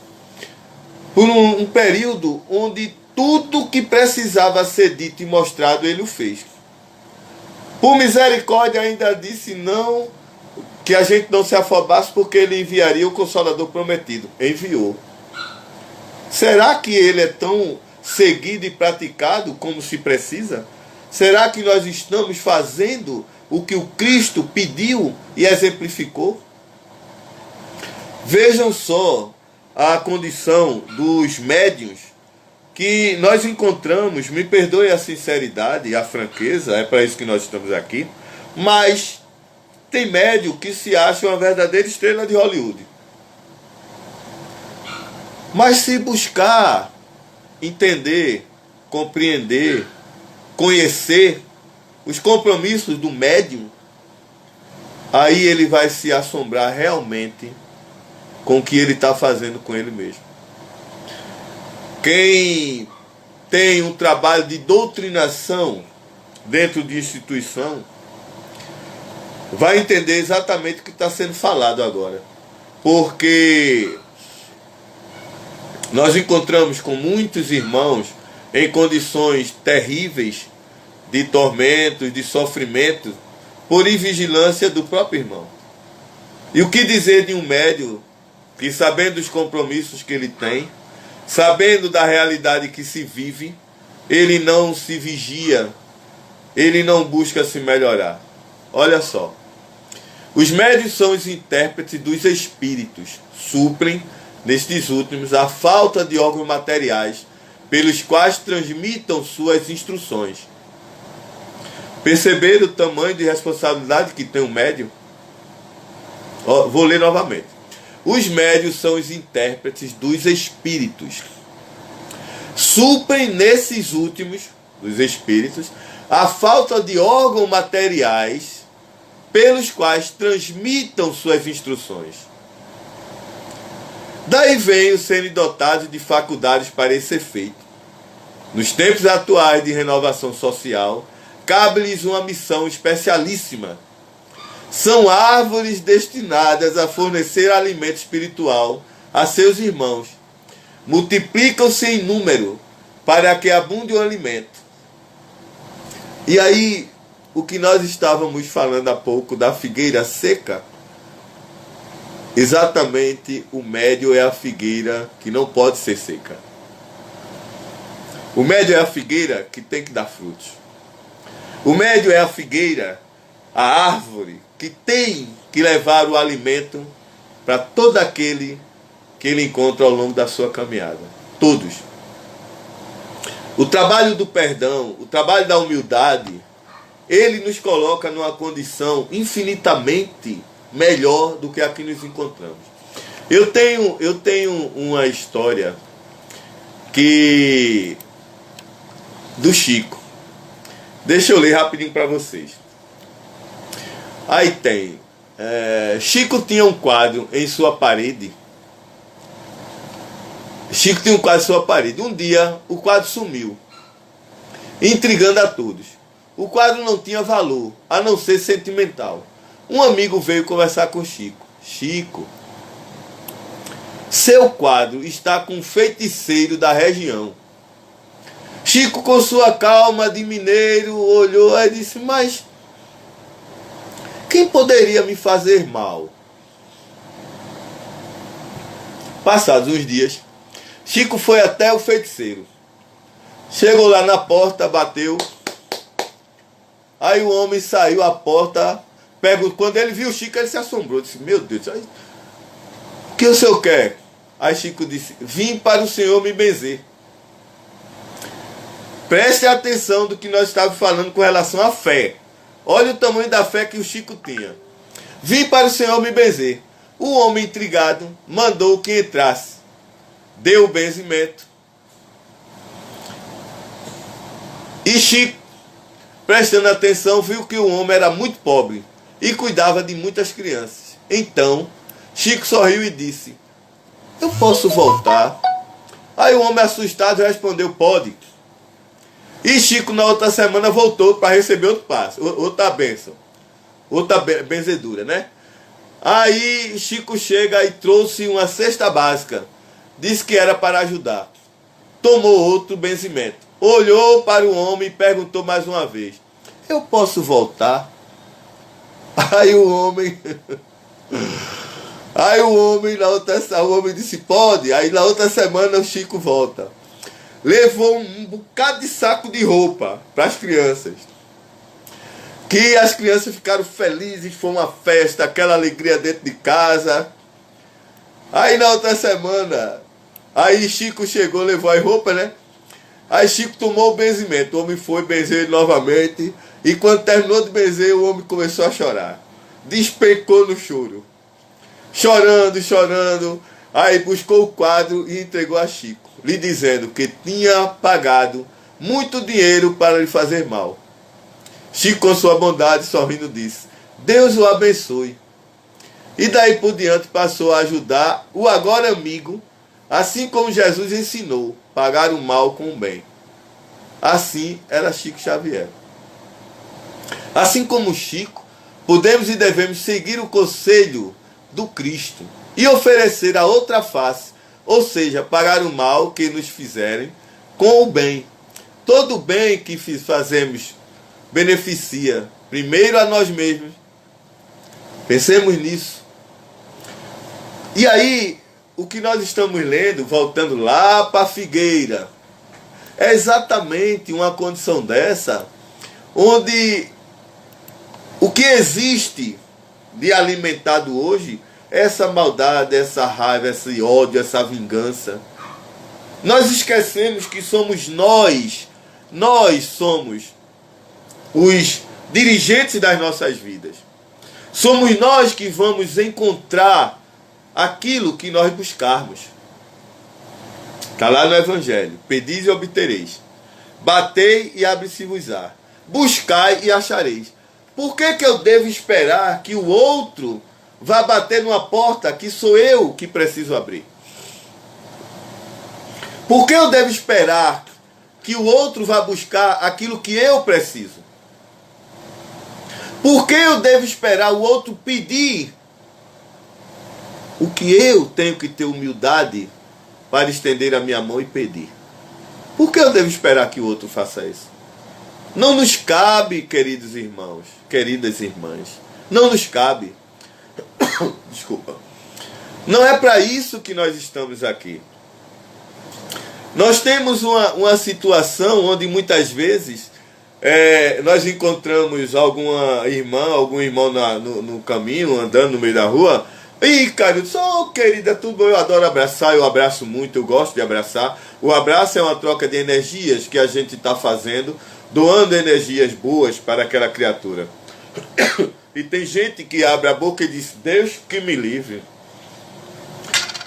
por um período onde tudo que precisava ser dito e mostrado, ele o fez. Por misericórdia, ainda disse não, que a gente não se afobasse, porque ele enviaria o Consolador prometido. Enviou. Será que ele é tão seguido e praticado como se precisa? Será que nós estamos fazendo o que o Cristo pediu e exemplificou? Vejam só a condição dos médiuns que nós encontramos, me perdoe a sinceridade e a franqueza, é para isso que nós estamos aqui, mas tem médium que se acha uma verdadeira estrela de Hollywood. Mas se buscar entender, compreender, conhecer os compromissos do médium, aí ele vai se assombrar realmente com o que ele está fazendo com ele mesmo. Quem tem um trabalho de doutrinação dentro de instituição vai entender exatamente o que está sendo falado agora. Porque nós encontramos com muitos irmãos em condições terríveis de tormentos, de sofrimento, por invigilância do próprio irmão. E o que dizer de um médium que, sabendo dos compromissos que ele tem, sabendo da realidade que se vive, ele não se vigia, ele não busca se melhorar? Olha só. Os médiuns são os intérpretes dos espíritos, suprem, nestes últimos, a falta de órgãos materiais, pelos quais transmitam suas instruções. Perceberam o tamanho de responsabilidade que tem o médium? Vou ler novamente. Os médiuns são os intérpretes dos espíritos. Suprem nesses últimos, dos espíritos, a falta de órgãos materiais pelos quais transmitam suas instruções. Daí vem o serem dotados de faculdades para esse efeito. Nos tempos atuais de renovação social, cabe-lhes uma missão especialíssima. São árvores destinadas a fornecer alimento espiritual a seus irmãos. Multiplicam-se em número para que abunde o alimento. E aí, o que nós estávamos falando há pouco da figueira seca, exatamente o médio é a figueira que não pode ser seca. O médio é a figueira que tem que dar frutos. O médio é a figueira, a árvore, que tem que levar o alimento para todo aquele que ele encontra ao longo da sua caminhada. Todos. O trabalho do perdão, o trabalho da humildade, Ele nos coloca numa condição infinitamente melhor do que a que nos encontramos. Eu tenho uma história do Chico. Deixa eu ler rapidinho para vocês. Aí tem. Chico tinha um quadro em sua parede. Um dia o quadro sumiu, intrigando a todos. O quadro não tinha valor, a não ser sentimental. Um amigo veio conversar com Chico. Chico, seu quadro está com um feiticeiro da região. Chico, com sua calma de mineiro, olhou e disse: mas quem poderia me fazer mal? Passados uns dias, Chico foi até o feiticeiro. Chegou lá na porta, bateu. Aí o homem saiu à porta. Quando ele viu Chico, ele se assombrou. Disse: meu Deus, o que o senhor quer? Aí Chico disse: vim para o senhor me benzer. Preste atenção do que nós estávamos falando com relação à fé. Olha o tamanho da fé que o Chico tinha. Vim para o senhor me benzer. O homem intrigado mandou que entrasse. Deu o benzimento. E Chico, prestando atenção, viu que o homem era muito pobre e cuidava de muitas crianças. Então, Chico sorriu e disse: eu posso voltar? Aí o homem assustado respondeu: pode. E Chico na outra semana voltou para receber outro passo, outra bênção, outra benzedura, né? Aí Chico chega e trouxe uma cesta básica. Disse que era para ajudar. Tomou outro benzimento. Olhou para o homem e perguntou mais uma vez: eu posso voltar? Aí o homem o homem disse: pode. Aí na outra semana o Chico volta. Levou um bocado de saco de roupa para as crianças. Que as crianças ficaram felizes, foi uma festa, aquela alegria dentro de casa. Aí na outra semana, aí Chico chegou, levou as roupas, né? Aí Chico tomou o benzimento, o homem foi, benzeu ele novamente. E quando terminou de benzer, o homem começou a chorar. Despencou no choro. Chorando. Aí buscou o quadro e entregou a Chico, lhe dizendo que tinha pagado muito dinheiro para lhe fazer mal. Chico, com sua bondade, sorrindo, disse: Deus o abençoe. E daí por diante passou a ajudar o agora amigo, assim como Jesus ensinou, pagar o mal com o bem. Assim era Chico Xavier. Assim como Chico, podemos e devemos seguir o conselho do Cristo e oferecer a outra face, ou seja, pagar o mal que nos fizerem com o bem. Todo o bem que fazemos beneficia primeiro a nós mesmos. Pensemos nisso. E aí, o que nós estamos lendo, voltando lá para a figueira, é exatamente uma condição dessa, onde o que existe de alimentado hoje é essa maldade, essa raiva, esse ódio, essa vingança. Nós esquecemos que somos nós somos os dirigentes das nossas vidas. Somos nós que vamos encontrar aquilo que nós buscarmos. Está lá no Evangelho: pedis e obtereis, batei e abre-se-vos-á, buscai e achareis. Por que eu devo esperar que o outro vá bater numa porta que sou eu que preciso abrir? Por que eu devo esperar que o outro vá buscar aquilo que eu preciso? Por que eu devo esperar o outro pedir o que eu tenho que ter humildade para estender a minha mão e pedir? Por que eu devo esperar que o outro faça isso? Não nos cabe, queridos irmãos, queridas irmãs. Não nos cabe. Desculpa. Não é para isso que nós estamos aqui. Nós temos uma situação onde muitas vezes nós encontramos algum irmão no caminho, andando no meio da rua, Ih, cara, eu sou querida, tudo bom, eu adoro abraçar, eu abraço muito, eu gosto de abraçar. O abraço é uma troca de energias que a gente está fazendo, doando energias boas para aquela criatura. E tem gente que abre a boca e diz, Deus que me livre.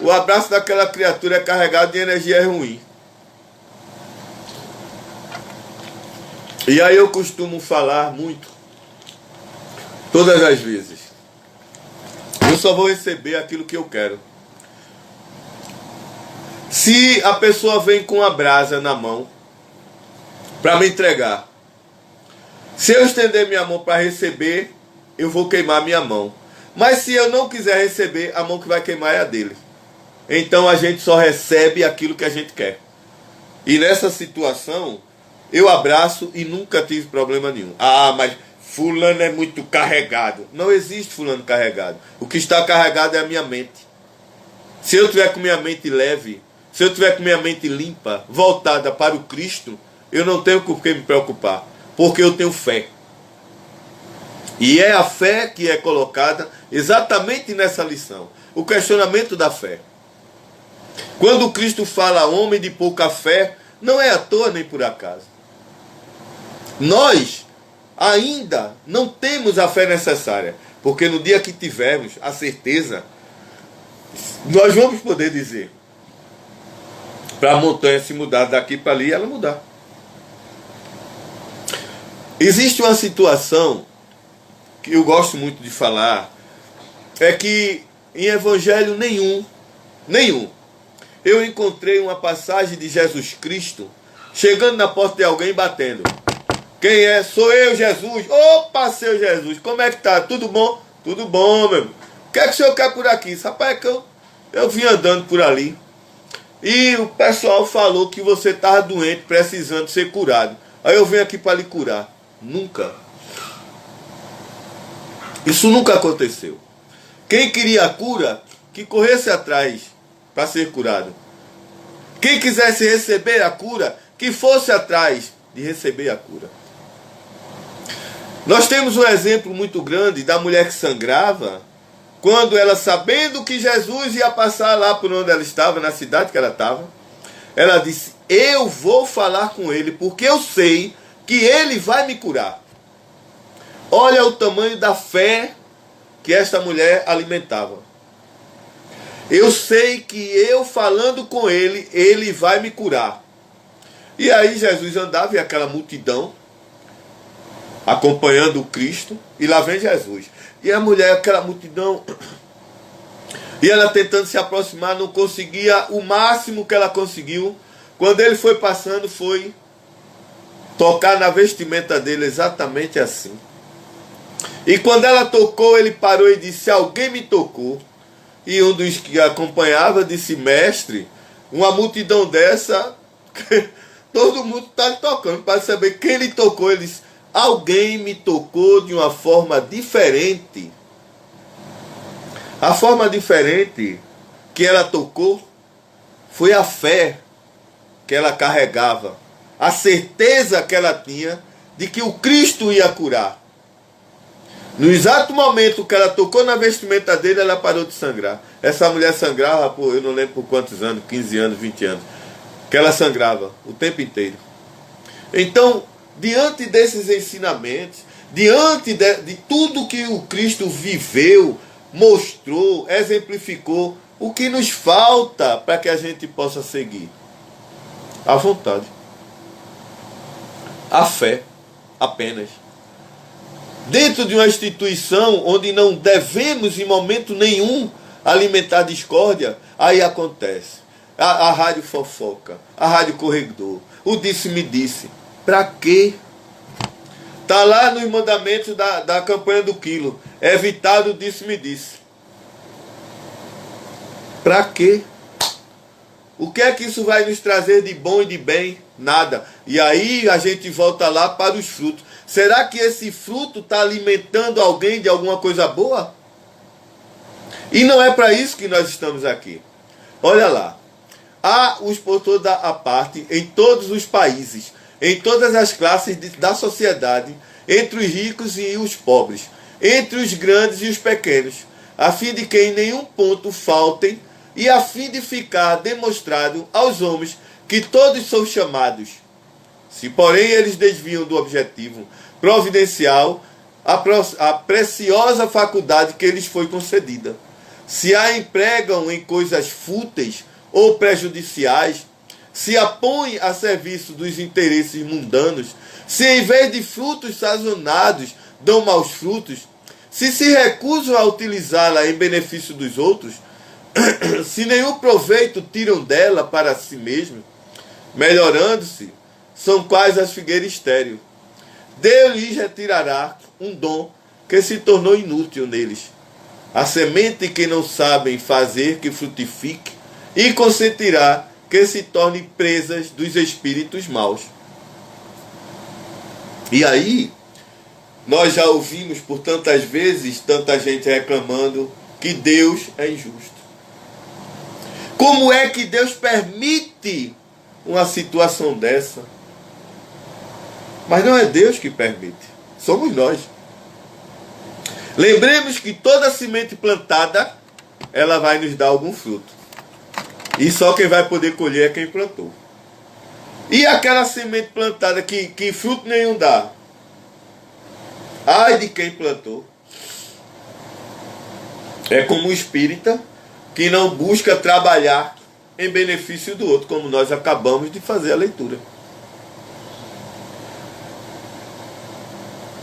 O abraço daquela criatura é carregado de energia ruim. E aí eu costumo falar muito, todas as vezes, eu só vou receber aquilo que eu quero. Se a pessoa vem com a brasa na mão para me entregar, se eu estender minha mão para receber, eu vou queimar minha mão. Mas se eu não quiser receber, a mão que vai queimar é a dele. Então a gente só recebe aquilo que a gente quer. E nessa situação, eu abraço e nunca tive problema nenhum. Ah, mas fulano é muito carregado. Não existe fulano carregado. O que está carregado é a minha mente. Se eu tiver com minha mente leve, se eu tiver com minha mente limpa, voltada para o Cristo, eu não tenho com o que me preocupar, porque eu tenho fé. E é a fé que é colocada exatamente nessa lição. O questionamento da fé. Quando Cristo fala homem de pouca fé, não é à toa nem por acaso. Nós ainda não temos a fé necessária, porque no dia que tivermos a certeza, nós vamos poder dizer para a montanha se mudar daqui para ali, ela mudar. Existe uma situação que eu gosto muito de falar, é que em evangelho nenhum, eu encontrei uma passagem de Jesus Cristo chegando na porta de alguém e batendo. Quem é? Sou eu, Jesus. Opa, seu Jesus, como é que tá? Tudo bom? Tudo bom, meu irmão. O que é que o senhor quer por aqui? Rapaz, é que eu vim andando por ali e o pessoal falou que você estava doente, precisando ser curado. Aí eu venho aqui para lhe curar. Nunca. Isso nunca aconteceu. Quem queria a cura, que corresse atrás para ser curado. Quem quisesse receber a cura, que fosse atrás de receber a cura. Nós temos um exemplo muito grande da mulher que sangrava, quando ela, sabendo que Jesus ia passar lá por onde ela estava, na cidade que ela estava, ela disse, eu vou falar com ele, porque eu sei que ele vai me curar. Olha o tamanho da fé que esta mulher alimentava. Eu sei que eu falando com ele, ele vai me curar. E aí Jesus andava e aquela multidão acompanhando o Cristo, e lá vem Jesus. E a mulher, aquela multidão, e ela tentando se aproximar, não conseguia. O máximo que ela conseguiu, quando ele foi passando, foi tocar na vestimenta dele, exatamente assim. E quando ela tocou, ele parou e disse, alguém me tocou. E um dos que acompanhava disse, mestre, uma multidão dessa, todo mundo está tocando. Para saber quem ele tocou, ele disse, alguém me tocou de uma forma diferente. A forma diferente que ela tocou foi a fé que ela carregava. A certeza que ela tinha de que o Cristo ia curar. No exato momento que ela tocou na vestimenta dele, ela parou de sangrar. Essa mulher sangrava por, eu não lembro por quantos anos, 15 anos, 20 anos, que ela sangrava o tempo inteiro. Então, diante desses ensinamentos, diante de tudo que o Cristo viveu, mostrou, exemplificou, o que nos falta para que a gente possa seguir? A vontade. A fé, apenas. Dentro de uma instituição onde não devemos em momento nenhum alimentar discórdia, aí acontece. A rádio fofoca, a rádio corredor, o disse-me-disse. Para quê? Está lá nos mandamentos da campanha do quilo. Evitar o disse-me-disse. Para quê? O que é que isso vai nos trazer de bom e de bem? Nada. E aí a gente volta lá para os frutos. Será que esse fruto está alimentando alguém de alguma coisa boa? E não é para isso que nós estamos aqui. Olha lá. Há os por toda a parte, em todos os países, em todas as classes da sociedade, entre os ricos e os pobres, entre os grandes e os pequenos. a fim de que em nenhum ponto faltem, e a fim de ficar demonstrado aos homens que todos são chamados. Se, porém, eles desviam do objetivo providencial, a preciosa faculdade que lhes foi concedida, se a empregam em coisas fúteis ou prejudiciais, se a põem a serviço dos interesses mundanos, se em vez de frutos sazonais dão maus frutos, se recusam a utilizá-la em benefício dos outros, se nenhum proveito tiram dela para si mesmos, melhorando-se, são quais as figueiras estéreis. Deus lhes retirará um dom que se tornou inútil neles, a semente que não sabem fazer que frutifique, e consentirá que se tornem presas dos espíritos maus. E aí, nós já ouvimos por tantas vezes, tanta gente reclamando que Deus é injusto. Como é que Deus permite uma situação dessa? Mas não é Deus que permite, somos nós. Lembremos que toda semente plantada, ela vai nos dar algum fruto. E só quem vai poder colher é quem plantou. E aquela semente plantada que fruto nenhum dá? Ai de quem plantou. É como um espírita que não busca trabalhar em benefício do outro, como nós acabamos de fazer a leitura.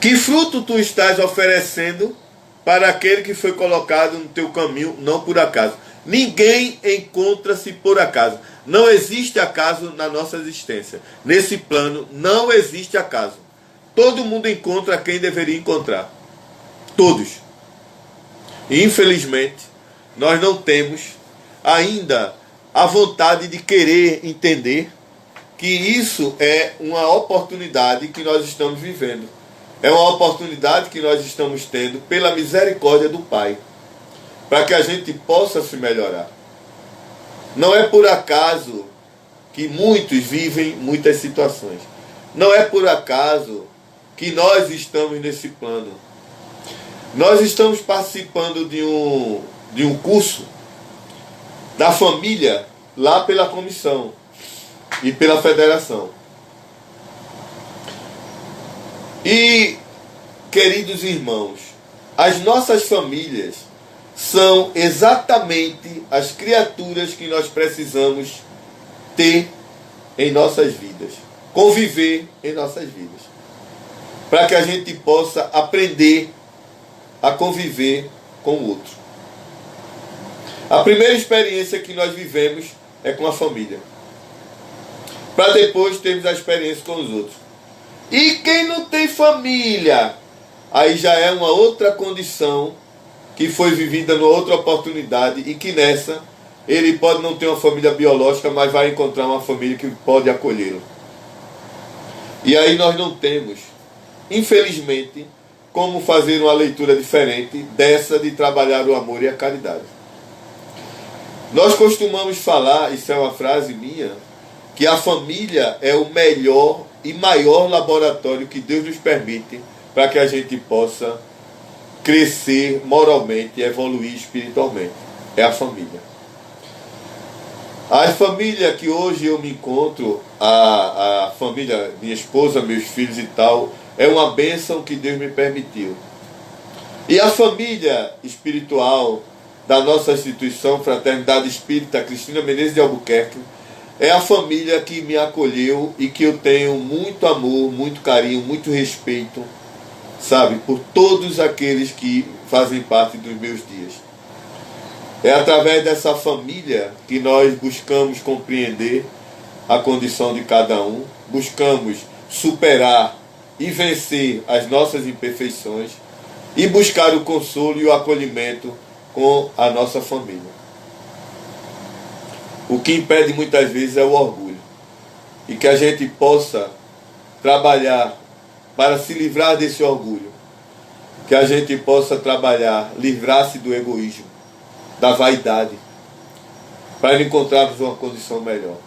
Que fruto tu estás oferecendo para aquele que foi colocado no teu caminho, não por acaso? Ninguém encontra-se por acaso. Não existe acaso na nossa existência. Nesse plano não existe acaso. Todo mundo encontra quem deveria encontrar. Todos. E infelizmente, nós não temos ainda a vontade de querer entender que isso é uma oportunidade que nós estamos vivendo. É uma oportunidade que nós estamos tendo pela misericórdia do Pai, para que a gente possa se melhorar. Não é por acaso que muitos vivem muitas situações. Não é por acaso que nós estamos nesse plano. Nós estamos participando de um curso da família lá pela comissão e pela federação. E, queridos irmãos, as nossas famílias são exatamente as criaturas que nós precisamos ter em nossas vidas, conviver em nossas vidas, para que a gente possa aprender a conviver com o outro. A primeira experiência que nós vivemos é com a família, para depois termos a experiência com os outros. E quem não tem família, aí já é uma outra condição que foi vivida numa outra oportunidade, e que nessa ele pode não ter uma família biológica, mas vai encontrar uma família que pode acolhê-lo. E aí nós não temos, infelizmente, como fazer uma leitura diferente dessa de trabalhar o amor e a caridade. Nós costumamos falar, isso é uma frase minha, que a família é o melhor e maior laboratório que Deus nos permite para que a gente possa crescer moralmente e evoluir espiritualmente. É a família. A família que hoje eu me encontro, a família, minha esposa, meus filhos e tal, é uma bênção que Deus me permitiu. E a família espiritual da nossa instituição, Fraternidade Espírita Cristina Menezes de Albuquerque, é a família que me acolheu e que eu tenho muito amor, muito carinho, muito respeito, sabe, por todos aqueles que fazem parte dos meus dias. É através dessa família que nós buscamos compreender a condição de cada um, buscamos superar e vencer as nossas imperfeições e buscar o consolo e o acolhimento com a nossa família. O que impede muitas vezes é o orgulho. E que a gente possa trabalhar para se livrar desse orgulho. Que a gente possa trabalhar, livrar-se do egoísmo, da vaidade, para encontrarmos uma condição melhor.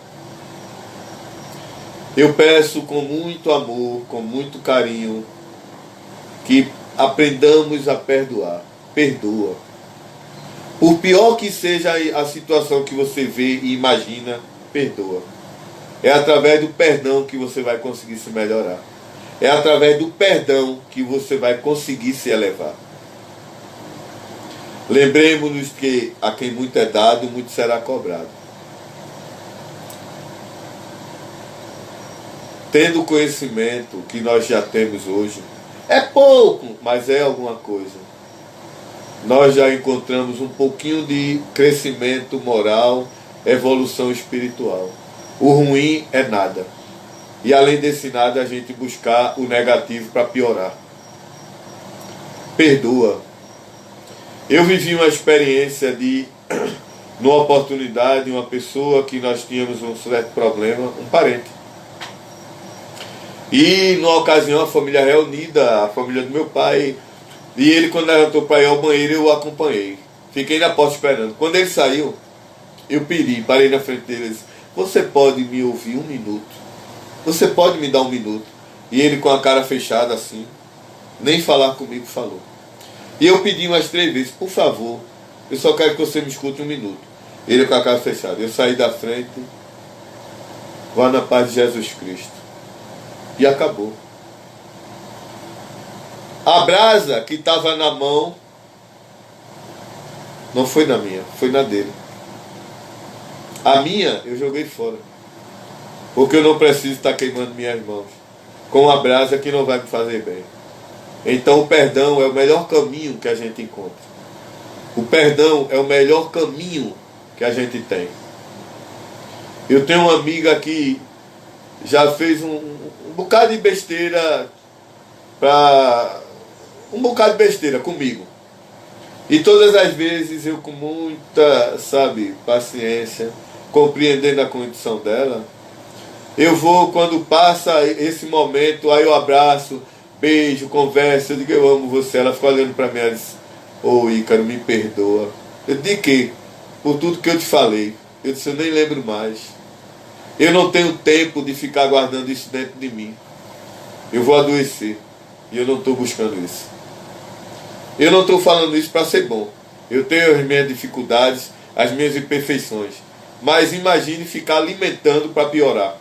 Eu peço com muito amor, com muito carinho, que aprendamos a perdoar. Perdoa. Por pior que seja a situação que você vê e imagina, perdoa. É através do perdão que você vai conseguir se melhorar. É através do perdão que você vai conseguir se elevar. Lembremos-nos que a quem muito é dado, muito será cobrado. Tendo o conhecimento que nós já temos hoje, é pouco, mas é alguma coisa. Nós já encontramos um pouquinho de crescimento moral, evolução espiritual. O ruim é nada. E além desse nada, a gente buscar o negativo para piorar. Perdoa. Eu vivi uma experiência de, numa oportunidade, uma pessoa que nós tínhamos um certo problema, um parente. E numa ocasião a família reunida, a família do meu pai, e ele quando levantou para ir ao banheiro eu o acompanhei. Fiquei na porta esperando. Quando ele saiu, eu pedi, parei na frente dele e disse: você pode me ouvir um minuto? Você pode me dar um minuto? E ele com a cara fechada assim, nem falar comigo falou. E eu pedi umas 3 vezes: por favor, eu só quero que você me escute um minuto. Ele com a cara fechada. Eu saí da frente, vá na paz de Jesus Cristo. E acabou. A brasa que estava na mão não foi na minha, foi na dele. A minha eu joguei fora. Porque eu não preciso estar queimando minhas mãos com a brasa que não vai me fazer bem. Então o perdão é o melhor caminho que a gente encontra. O perdão é o melhor caminho que a gente tem. Eu tenho uma amiga que já fez um bocado de besteira um bocado de besteira comigo. E todas as vezes eu com muita, paciência, compreendendo a condição dela, eu vou, quando passa esse momento, aí eu abraço, beijo, converso, eu digo: eu amo você. Ela fica olhando para mim e diz: ô Ícaro, me perdoa. Eu digo: de quê? Por tudo que eu te falei. Eu disse: eu nem lembro mais. Eu não tenho tempo de ficar guardando isso dentro de mim. Eu vou adoecer. E eu não estou buscando isso. Eu não estou falando isso para ser bom. Eu tenho as minhas dificuldades, as minhas imperfeições. Mas imagine ficar alimentando para piorar.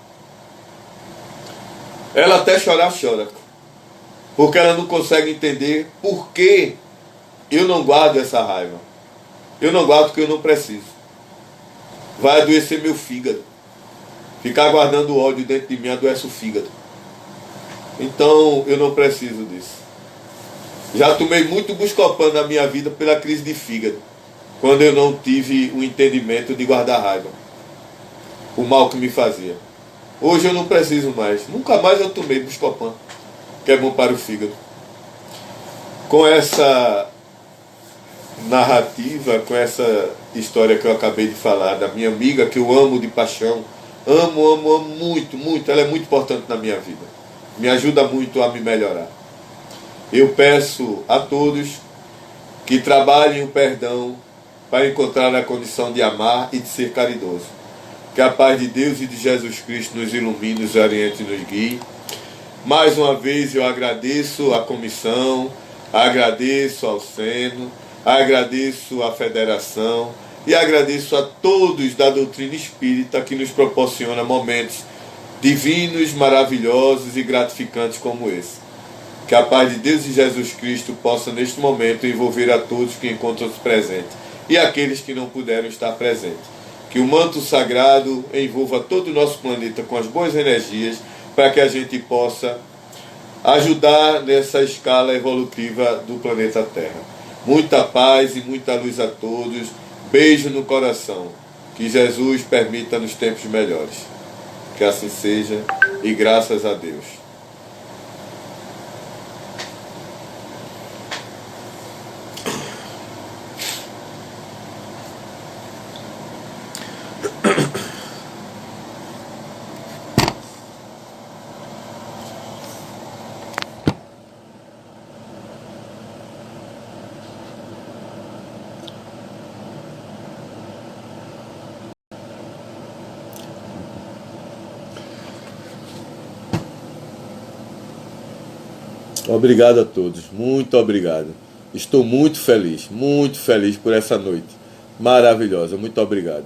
Ela até chorar, chora. Porque ela não consegue entender por que eu não guardo essa raiva. Eu não guardo porque eu não preciso. Vai adoecer meu fígado. Ficar guardando ódio dentro de mim adoece o fígado. Então eu não preciso disso. Já tomei muito Buscopan na minha vida pela crise de fígado. Quando eu não tive o entendimento de guardar raiva. O mal que me fazia. Hoje eu não preciso mais. Nunca mais eu tomei Buscopan, que é bom para o fígado. Com essa narrativa, com essa história que eu acabei de falar, da minha amiga, que eu amo de paixão, amo muito, muito, ela é muito importante na minha vida. Me ajuda muito a me melhorar. Eu peço a todos que trabalhem o perdão para encontrar a condição de amar e de ser caridoso. Que a paz de Deus e de Jesus Cristo nos ilumine, nos oriente e nos guie. Mais uma vez eu agradeço a comissão, agradeço ao Seno, agradeço à federação e agradeço a todos da doutrina espírita que nos proporciona momentos divinos, maravilhosos e gratificantes como esse. Que a paz de Deus e Jesus Cristo possa neste momento envolver a todos que encontram-se presentes e aqueles que não puderam estar presentes. Que o manto sagrado envolva todo o nosso planeta com as boas energias para que a gente possa ajudar nessa escala evolutiva do planeta Terra. Muita paz e muita luz a todos. Beijo no coração. Que Jesus permita nos tempos melhores. Que assim seja e graças a Deus. Obrigado a todos, muito obrigado. Estou muito feliz por essa noite. maravilhosa. Muito obrigado.